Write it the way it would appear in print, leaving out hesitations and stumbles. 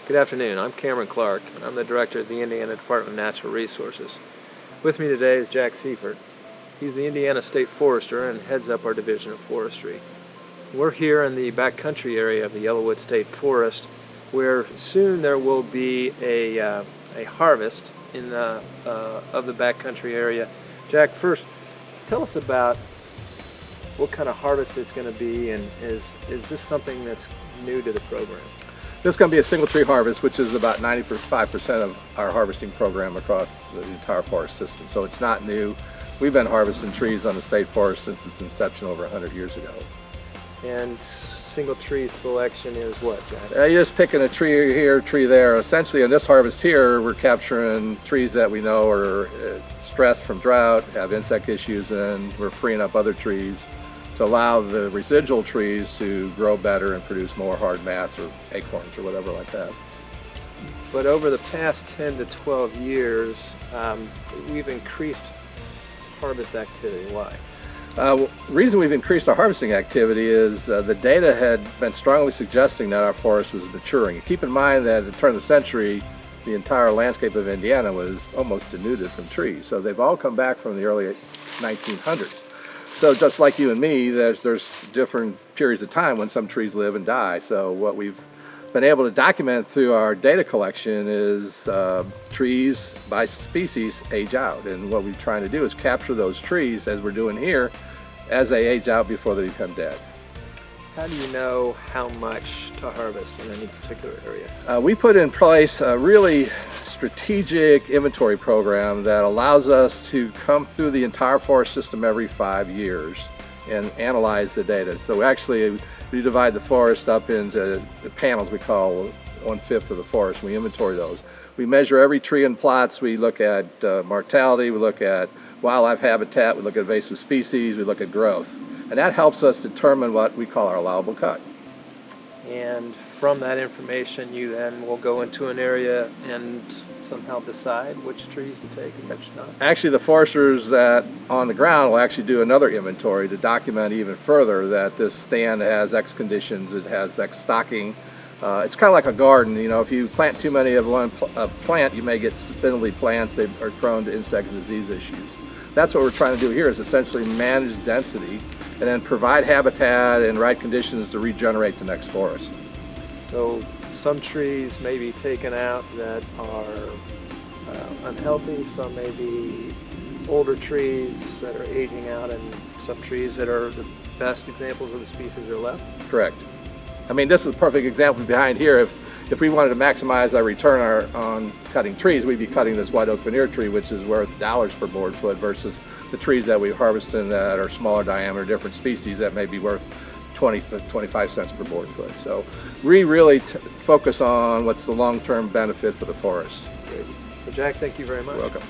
Good afternoon. I'm Cameron Clark, and I'm the director of the Indiana Department of Natural Resources. With me today is Jack Seifert. He's the Indiana State Forester and heads up our Division of Forestry. We're here in the backcountry area of the Yellowwood State Forest, where soon there will be a harvest in of the backcountry area. Jack, first, tell us about what kind of harvest it's going to be, and is this something that's new to the program? This is going to be a single tree harvest, which is about 95% of our harvesting program across the entire forest system. So it's not new. We've been harvesting trees on the state forest since its inception over 100 years ago. And single tree selection is what, Jack? You're just picking a tree here, a tree there. Essentially, in this harvest here, we're capturing trees that we know are stressed from drought, have insect issues, and we're freeing up other trees to allow the residual trees to grow better and produce more hard mass or acorns or whatever like that. But over the past 10 to 12 years, we've increased harvest activity. Why? The reason we've increased our harvesting activity is the data had been strongly suggesting that our forest was maturing. Keep in mind that at the turn of the century, the entire landscape of Indiana was almost denuded from trees. So they've all come back from the early 1900s. So just like you and me, there's different periods of time when some trees live and die. So what we've been able to document through our data collection is trees by species age out. And what we're trying to do is capture those trees, as we're doing here, as they age out before they become dead. How do you know how much to harvest in any particular area? We put in place a really strategic inventory program that allows us to come through the entire forest system every 5 years and analyze the data. So actually we divide the forest up into panels we call 1/5 of the forest. We inventory those. We measure every tree in plots. We look at mortality, we look at wildlife habitat, we look at invasive species, we look at growth. And that helps us determine what we call our allowable cut. And from that information, you then will go into an area and somehow decide which trees to take and which not. Actually, the foresters that on the ground will actually do another inventory to document even further that this stand has X conditions, it has X stocking. It's kind of like a garden. You know, if you plant too many of one plant, you may get spindly plants that are prone to insect and disease issues. That's what we're trying to do here, is essentially manage density and then provide habitat and right conditions to regenerate the next forest. So some trees may be taken out that are unhealthy, some may be older trees that are aging out, and some trees that are the best examples of the species are left? Correct. I mean, this is a perfect example behind here. If we wanted to maximize our return on cutting trees, we'd be cutting this white oak veneer tree, which is worth dollars per board foot, versus the trees that we harvested that are smaller diameter, different species that may be worth 20 to 25 cents per board foot. So we really focus on what's the long-term benefit for the forest. Great. Well, Jack, thank you very much. You're welcome.